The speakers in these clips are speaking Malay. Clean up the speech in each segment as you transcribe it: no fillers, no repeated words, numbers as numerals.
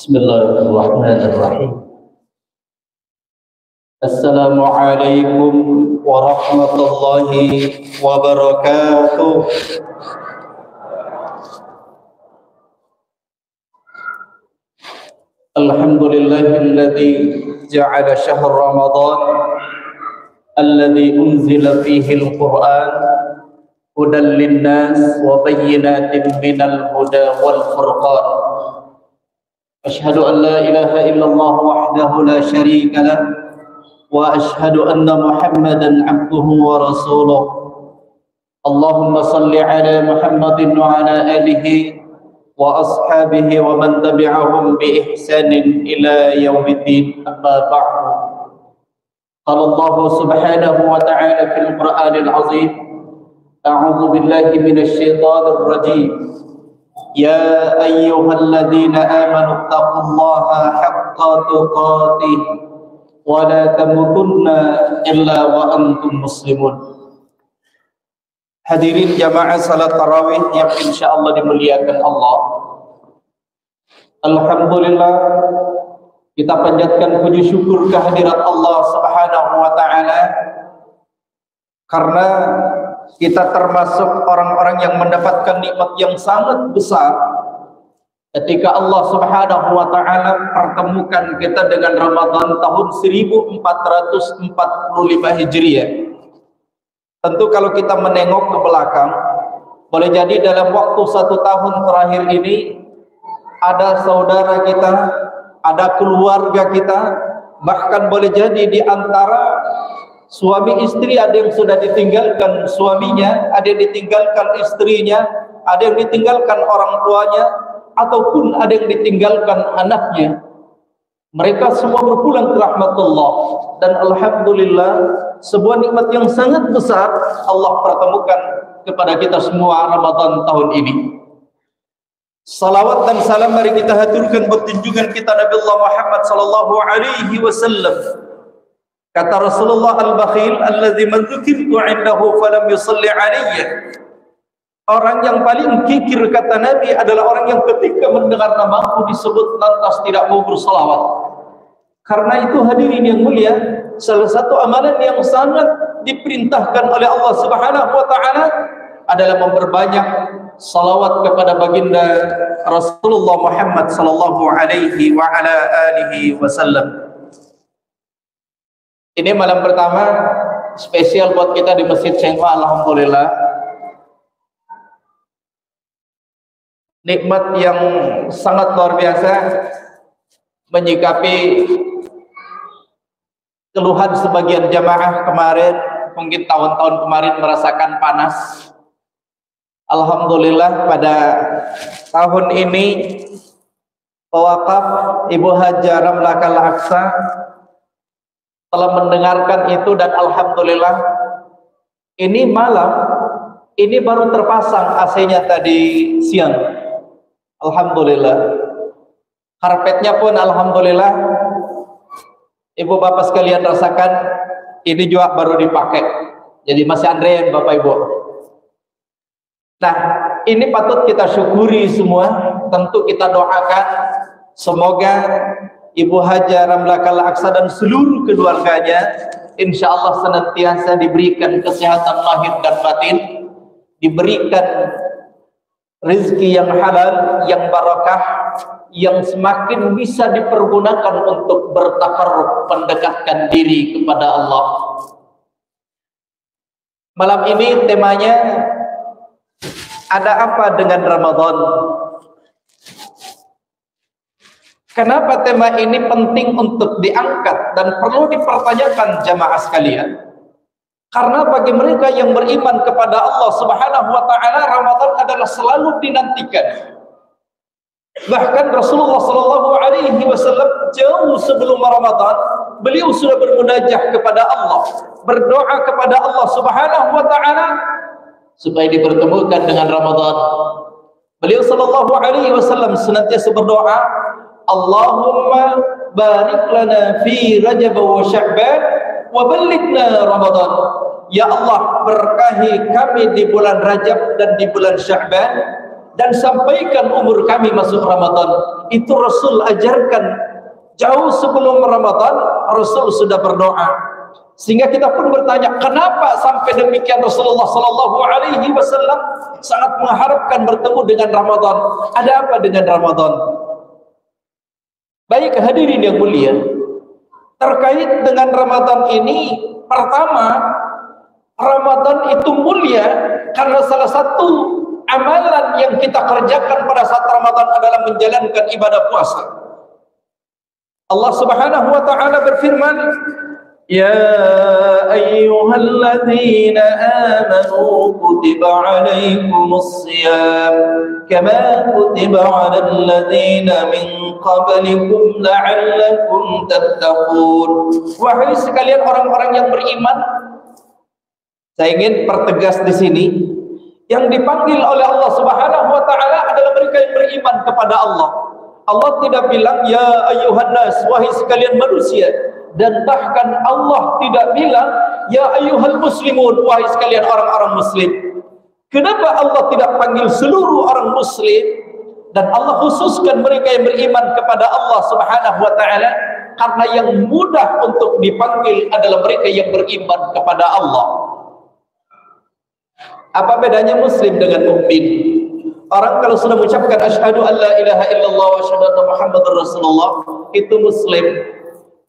Bismillahirrahmanirrahim. Assalamualaikum warahmatullahi wabarakatuh. Alhamdulillahilladzi ja'ala syahr Ramadan alladzi unzila fihi al-Qur'an hudan lin-nas wa bayyinatin minal huda wal furqan. Asyhadu an la ilaha illallah wahdahu la syarika lah wa asyhadu anna Muhammadan abduhu wa rasuluh. Allahumma salli ala Muhammadin wa ala alihi wa ashabihi wa man tabi'ahum bi ihsanin ila yaumiddin. Amma ba'du. Qala Allah subhanahu wa ta'ala fil Qur'anil azim. A'udzu billahi minasy syaithanir rajim. Ya ayyuhalladzina amanu taqullaha haqqa tuqatih wa la tamutunna illa wa antum muslimun. Hadirin jamaah salat tarawih yang insyaallah dimuliakan Allah. Alhamdulillah, kita panjatkan puji syukur kehadirat Allah Subhanahu wa taala karena kita termasuk orang-orang yang mendapatkan nikmat yang sangat besar ketika Allah Subhanahu wa taala pertemukan kita dengan Ramadan tahun 1445 Hijriah. Tentu kalau kita menengok ke belakang, boleh jadi dalam waktu 1 tahun terakhir ini ada saudara kita, ada keluarga kita, bahkan boleh jadi di antara suami istri ada yang sudah ditinggalkan suaminya, ada yang ditinggalkan istrinya, ada yang ditinggalkan orang tuanya, ataupun ada yang ditinggalkan anaknya. Mereka semua berpulang ke rahmatullah. Dan alhamdulillah, sebuah nikmat yang sangat besar Allah pertemukan kepada kita semua Ramadan tahun ini. Salawat dan salam mari kita haturkan bertunjungan kita Nabi Allah Muhammad sallallahu alaihi wasallam. Kata Rasulullah al-Bakhil alladzi man dzukirtu 'indahu falam yusalli 'alayya. Orang yang paling kikir kata Nabi adalah orang yang ketika mendengar namaku disebut lantas tidak mau bersalawat. Karena itu hadirin yang mulia, salah satu amalan yang sangat diperintahkan oleh Allah Subhanahu wa taala adalah memperbanyak salawat kepada baginda Rasulullah Muhammad sallallahu alaihi wa ala alihi wasallam. Ini malam pertama spesial buat kita di Masjid Cengho, alhamdulillah. Nikmat yang sangat luar biasa menyikapi keluhan sebagian jamaah kemarin, mungkin tahun-tahun kemarin merasakan panas. Alhamdulillah pada tahun ini Pewakaf Ibu Hajah Ramlah Al-Aqsa telah mendengarkan itu dan alhamdulillah ini malam ini baru terpasang AC-nya tadi siang. Alhamdulillah. Karpetnya pun alhamdulillah Ibu Bapak sekalian rasakan ini juga baru dipakai. Jadi masih antrean Bapak Ibu. Nah, ini patut kita syukuri semua. Tentu kita doakan semoga Ibu Hajah Ramlah Al-Aqsa dan seluruh keluarganya insyaallah senantiasa diberikan kesehatan lahir dan batin, diberikan rezeki yang halal, yang barakah, yang semakin bisa dipergunakan untuk bertakarrub, mendekatkan diri kepada Allah. Malam ini temanya ada apa dengan Ramadan? Kenapa tema ini penting untuk diangkat dan perlu dipertanyakan jamaah sekalian? Karena bagi mereka yang beriman kepada Allah Subhanahu wa taala, Ramadan adalah selalu dinantikan. Bahkan Rasulullah sallallahu alaihi wasallam jauh sebelum Ramadan, beliau sudah bermunajah kepada Allah, berdoa kepada Allah Subhanahu wa taala supaya dipertemukan dengan Ramadan. Beliau sallallahu alaihi wasallam senantiasa berdoa, Allahumma barik lana fi Rajab wa Sya'ban wa ballighna Ramadan. Ya Allah, berkahi kami di bulan Rajab dan di bulan Sya'ban dan sampaikan umur kami masuk Ramadan. Itu Rasul ajarkan jauh sebelum Ramadan. Rasul sudah berdoa. Sehingga kita pun bertanya, kenapa sampai demikian Rasulullah sallallahu alaihi wasallam sangat mengharapkan bertemu dengan Ramadan? Ada apa dengan Ramadan? Baik hadirin yang mulia, terkait dengan Ramadan ini, pertama, Ramadan itu mulia karena salah satu amalan yang kita kerjakan pada saat Ramadan adalah menjalankan ibadah puasa. Allah Subhanahu wa taala berfirman, "Ya ayyuhalladzina amanu kutiba 'alaikumus shiyam kama kutiba 'alal ladzina min qablikum la'allakum tattaqun." Wahai sekalian orang-orang yang beriman, saya ingin pertegas di sini, yang dipanggil oleh Allah Subhanahu wa taala adalah mereka yang beriman kepada Allah. Allah tidak bilang ya ayyuhan nas, wahai sekalian manusia, dan bahkan Allah tidak bilang ya ayyuhal muslimun, wahai sekalian orang-orang muslim. Kenapa Allah tidak panggil seluruh orang muslim dan Allah khususkan mereka yang beriman kepada Allah Subhanahu wa taala? Karena yang mudah untuk dipanggil adalah mereka yang beriman kepada Allah. Apa bedanya muslim dengan mukmin? Orang kalau sudah mengucapkan asyhadu an la ilaha illallah wa asyhadu anna muhammadar rasulullah, itu muslim.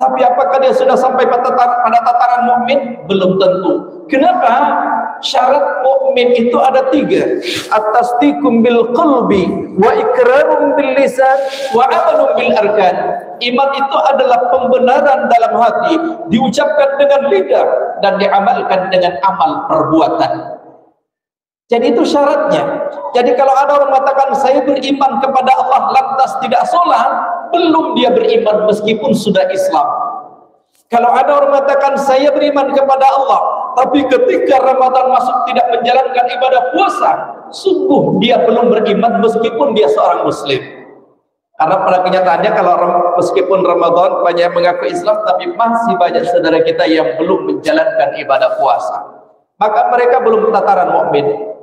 Tapi apakah dia sudah sampai pada tataran mukmin? Belum tentu. Kenapa? Syarat mukmin itu ada 3. At-tasdiqum bil qalbi wa iqrarun bil lisan wa amalun bil arkan. Iman itu adalah pembenaran dalam hati, diucapkan dengan lidah dan diamalkan dengan amal perbuatan. Jadi itu syaratnya. Jadi kalau ada orang mengatakan saya beriman kepada Allah lantas tidak sholat, belum dia beriman meskipun sudah Islam. Kalau ada orang mengatakan saya beriman kepada Allah, tapi ketika Ramadan masuk tidak menjalankan ibadah puasa, sungguh dia belum beriman meskipun dia seorang muslim. Karena pada kenyataannya kalau meskipun Ramadan banyak mengaku Islam, tapi masih banyak saudara kita yang belum menjalankan ibadah puasa. Maka mereka belum tataran mukmin.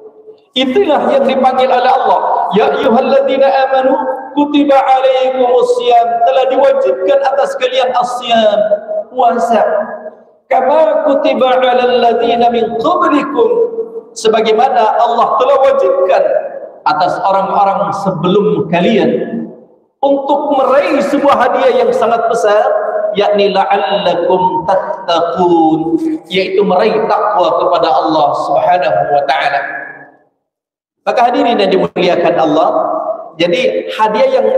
Itulah yang dipanggil oleh Allah. Ya ayyuhalladzina amanu kutiba 'alaikumus shiyam, telah diwajibkan atas kalian as-shiyam, puasa. Kama kutiba 'alal ladzina min qablikum, sebagaimana Allah telah wajibkan atas orang-orang sebelum kalian untuk meraih sebuah hadiah yang sangat besar, yakni la'allakum tattaqun, yaitu meraih takwa kepada Allah Subhanahu wa taala. Maka hadirin yang dimuliakan Allah, jadi hadiah yang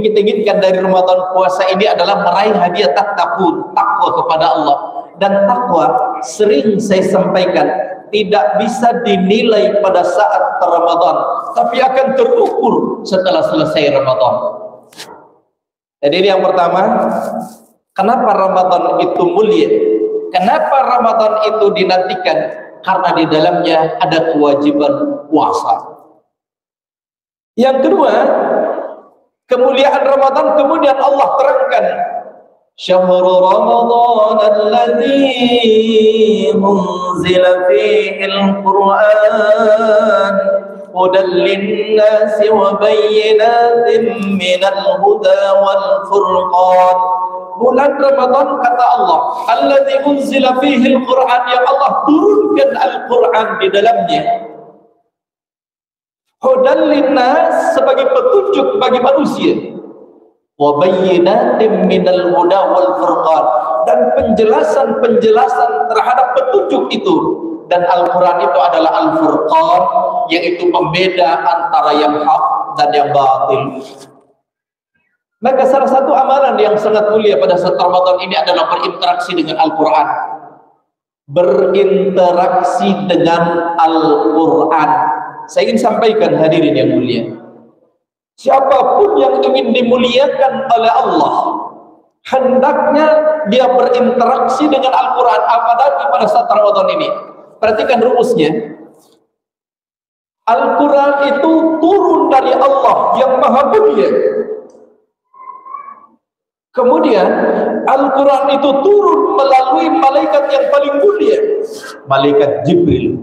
kita inginkan dari Ramadan puasa ini adalah meraih hadiah tattaqun, takwa kepada Allah. Dan takwa sering saya sampaikan tidak bisa dinilai pada saat Ramadan, tapi akan terukur setelah selesai Ramadan. Jadi ini yang pertama, kenapa Ramadan itu mulia? Kenapa Ramadan itu dinantikan? Karena di dalamnya ada kewajiban puasa. Yang kedua, kemuliaan Ramadan kemudian Allah terangkan, syahrul Ramadan alladzi unzila fihi al-Qur'an hudan lin-nasi wa bayyinatin minal huda wal furqan. Bulan Ramadan, kata Allah, alladzi unzila fihi al-Qur'an, yang Allah turunkan Al-Qur'an di dalamnya. Hudan linnas, sebagai petunjuk bagi manusia. Wa bayyinatin minal huda wal furqan, dan penjelasan-penjelasan terhadap petunjuk itu. Dan Al-Qur'an itu adalah Al-Furqan, yaitu pembeda antara yang hak dan yang batil. Maka salah satu amalan yang sangat mulia pada saat Ramadan ini adalah berinteraksi dengan Al-Quran. Berinteraksi dengan Al-Quran. Saya ingin sampaikan hadirin yang mulia, siapapun yang ingin dimuliakan oleh Allah, hendaknya dia berinteraksi dengan Al-Quran, apalagi pada saat Ramadan ini. Perhatikan rumusnya. Al-Quran itu turun dari Allah yang maha mulia. Kemudian Al-Quran itu turun melalui malaikat yang paling mulia, malaikat Jibril.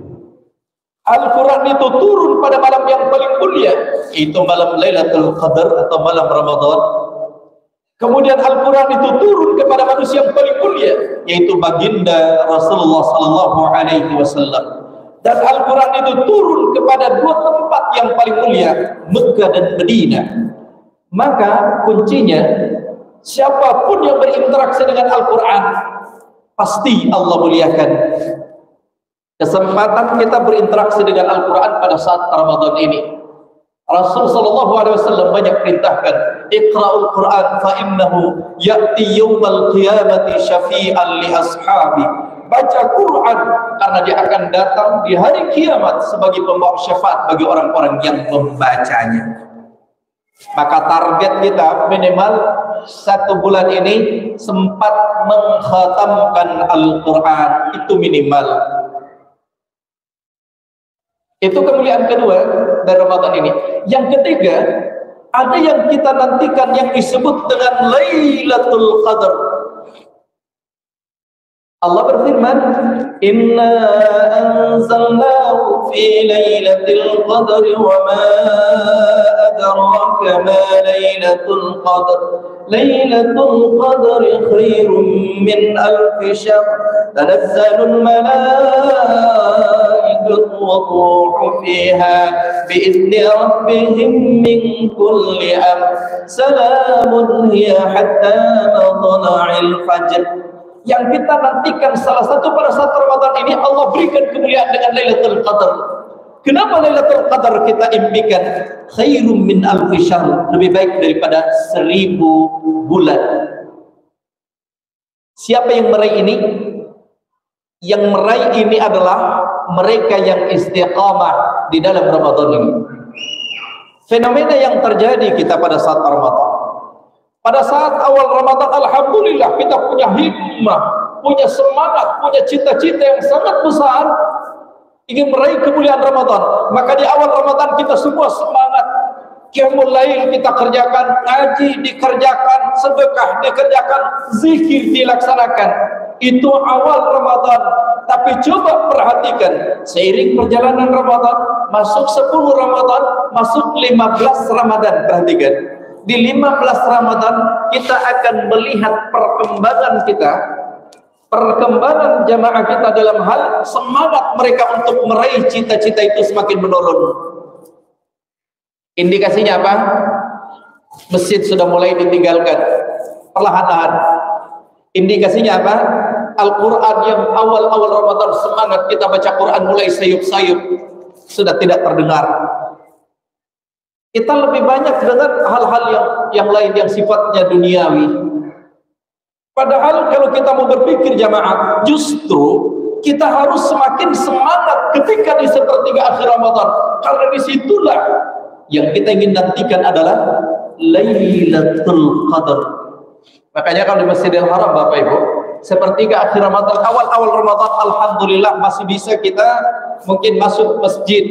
Al-Quran itu turun pada malam yang paling mulia, mulia, itu malam Lailatul Qadar atau malam Ramadan. Kemudian Al-Quran itu turun kepada manusia yang paling mulia, yaitu baginda Rasulullah sallallahu alaihi wasallam. Dan Al-Quran itu turun kepada dua tempat yang paling mulia, Mekah dan Madinah. Maka kuncinya, siapapun yang berinteraksi dengan Al-Quran, pasti Allah muliakan. Kesempatan kita berinteraksi dengan Al-Quran pada saat Ramadan ini, Rasul sallallahu alaihi wasallam banyak perintahkan, Iqra'ul Quran fa innahu ya'ti yaumal qiyamati syafi'an li ashabi. Baca Quran karena dia akan datang di hari kiamat sebagai pembawa syafaat bagi orang-orang yang membacanya. Maka target kita minimal 1 bulan ini sempat mengkhatamkan Al-Quran, itu minimal. Itu kemuliaan kedua dari Ramadan ini. Yang ketiga, ada yang kita nantikan yang disebut dengan Lailatul Qadar. Allah berfirman, Inna anzalnahu fi Lailatul Qadar wa ma adraka ma Lailatul Qadar. Lailatul Qadar khairun min alfi syahr. Tanazzalul malaikatu wa-ruhu fiha bi'izni rabbihim min kulli amr. Salamun hiya hatta matla'il fajr. Yang kita nantikan salah satu pada saat Ramadan ini, Allah berikan kemuliaan dengan Lailatul Qadar. Kenapa Lailatul Qadar kita impikan? Khairum min alfi syahr, lebih baik daripada 1000 bulan. Siapa yang meraih ini? Yang meraih ini adalah mereka yang istiqamah di dalam Ramadan ini. Fenomena yang terjadi kita pada saat Ramadan, pada saat awal Ramadan, alhamdulillah kita punya himmah, punya semangat, punya cita-cita yang sangat besar ingin meraih kemuliaan Ramadan. Maka di awal Ramadan kita semua semangat, qiyamul lail kita kerjakan, ngaji dikerjakan, sedekah dikerjakan, zikir dilaksanakan. Itu awal Ramadan. Tapi coba perhatikan, seiring perjalanan Ramadan, masuk 10 Ramadan, masuk 15 Ramadan, perhatikan. Di 15 Ramadan kita akan melihat perkembangan kita, perkembangan jamaah kita dalam hal semangat mereka untuk meraih cita-cita itu semakin menurun. Indikasinya apa? Masjid sudah mulai ditinggalkan perlahan-lahan. Indikasinya apa? Al-Quran yang awal-awal Ramadan semangat kita baca Quran mulai sayup-sayup, sudah tidak terdengar. Kita lebih banyak dengan hal-hal yang lain yang sifatnya duniawi. Padahal kalau kita mau berpikir jamaah, justru kita harus semakin semangat ketika di sepertiga akhir Ramadan, karena disitulah yang kita ingin nantikan adalah Lailatul Qadar. Makanya kalau di Masjidil Haram, Bapak Ibu, sepertiga akhir Ramadan, awal-awal Ramadan, alhamdulillah masih bisa kita mungkin masuk masjid,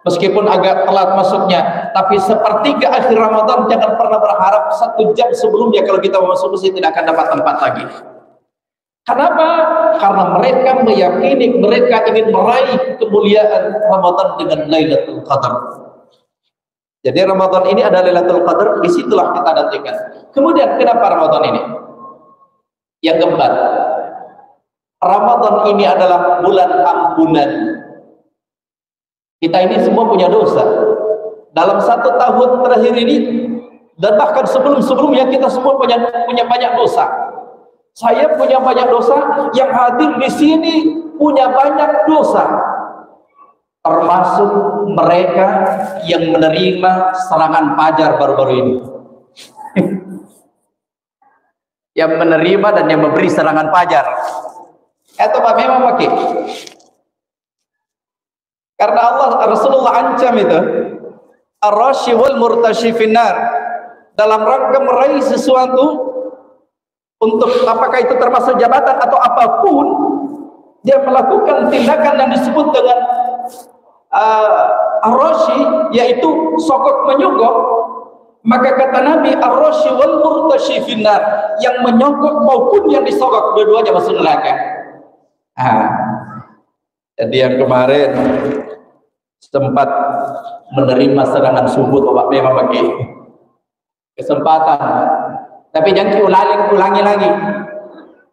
meskipun agak telat masuknya. Tapi sepertiga akhir Ramadan jangan pernah berharap 1 jam sebelumnya kalau kita mau masuk masjid tidak akan dapat tempat lagi. Kenapa? Karena mereka meyakini mereka ingin meraih kemuliaan Ramadan dengan Lailatul Qadar. Jadi Ramadan ini ada Lailatul Qadar, disitulah kita nantikan. Kemudian kenapa Ramadan ini? Yang keempat, Ramadan ini adalah bulan ampunan. Kita ini semua punya dosa. Dalam 1 tahun terakhir ini, dan bahkan sebelum-sebelumnya kita semua punya banyak dosa. Saya punya banyak dosa, yang hadir di sini punya banyak dosa. Termasuk mereka yang menerima serangan fajar baru-baru ini. Yang menerima dan yang memberi serangan fajar. Itu Pak memang pakai. Karena Rasulullah ancam itu, ar-rashi wal murtashi finnar, dalam rangka meraih sesuatu, untuk apakah itu termasuk jabatan atau apapun, dia melakukan tindakan yang disebut dengan ar-rashi, yaitu sokok menyogok. Maka kata Nabi, ar-rashi wal murtashi finnar, yang menyogok maupun yang disogok, dua-duanya masuk neraka. Jadi yang kemarin sempat menerima serangan subuh Bapak memang bagi kesempatan, tapi jangan ulangi lagi.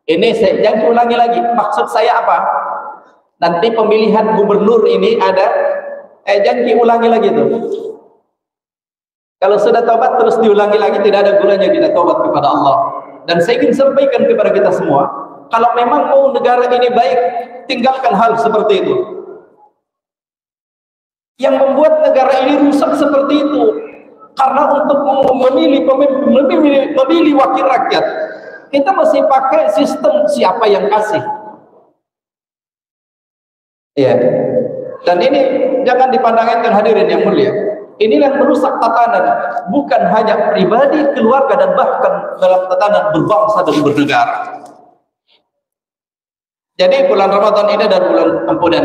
Ini jangan ulangi lagi. Maksud saya apa? Nanti pemilihan gubernur ini ada, jangan diulangi lagi tuh. Kalau sudah tobat terus diulangi lagi, tidak ada gunanya kita tobat kepada Allah. Dan saya ingin sampaikan kepada kita semua, kalau memang mau negara ini baik, tinggalkan hal seperti itu. Yang membuat negara ini rusak seperti itu, karena untuk memilih pemimpin, memilih wakil rakyat, kita masih pakai sistem siapa yang kasih. Ya. Dan ini jangan dipandangkan hadirin yang mulia. Inilah yang merusak tatanan, bukan hanya pribadi, keluarga, dan bahkan dalam tatanan berbangsa dan bernegara. Jadi bulan Ramadan ini adalah bulan ampunan.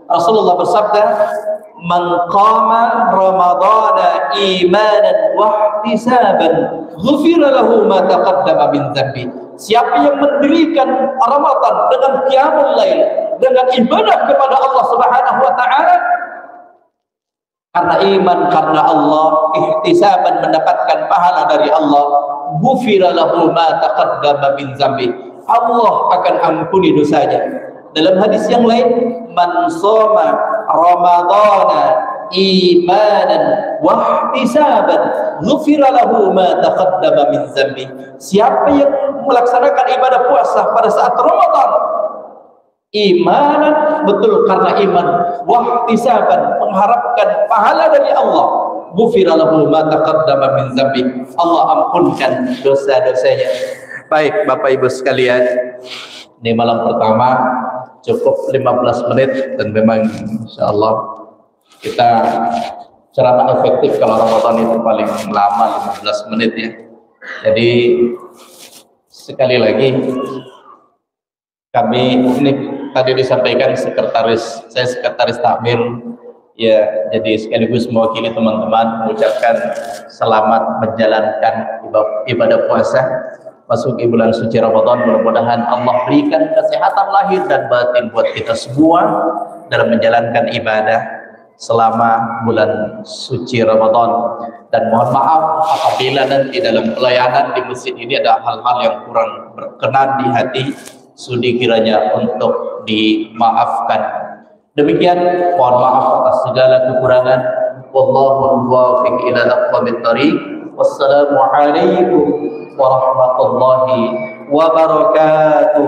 Rasulullah bersabda, "Man qama Ramadana imanan wa ihtisaban, ghufira lahu ma taqaddama min dzambi." Siapa yang mendirikan Ramadan dengan qiyamul lail, dengan ibadah kepada Allah Subhanahu wa taala, karena iman, karena Allah, ihtisaban, mendapatkan pahala dari Allah, ghufira lahu ma taqaddama min dzambi, Allah akan ampuni dosanya. Dalam hadis yang lain, man shoma ramadhana imanan wa ihtisaban ghufira lahu ma taqaddama min dzambi. Siapa yang melaksanakan ibadah puasa pada saat Ramadan imanan, betul karena iman, wa ihtisaban, mengharapkan pahala dari Allah, ghufira lahu ma taqaddama min dzambi, Allah ampunkan dosa-dosanya. Baik Bapak Ibu sekalian, ini malam pertama cukup 15 menit, dan memang insyaallah kita ceramah efektif kalau Ramadan itu paling lama 15 menit ya. Jadi sekali lagi kami ini tadi disampaikan saya sekretaris takmir ya, jadi sekaligus mewakili teman-teman mengucapkan selamat menjalankan ibadah puasa masuki bulan suci Ramadan. Mudah-mudahan Allah berikan kesehatan lahir dan batin buat kita semua dalam menjalankan ibadah selama bulan suci Ramadan. Dan mohon maaf apabila nanti dalam pelayanan di masjid ini ada hal-hal yang kurang berkenan di hati, sudi kiranya untuk dimaafkan. Demikian, mohon maaf atas segala kekurangan. Wallahu muwaffiq ila aqwamit thariq. Wassalamu alaikum warahmatullahi wabarakatuh.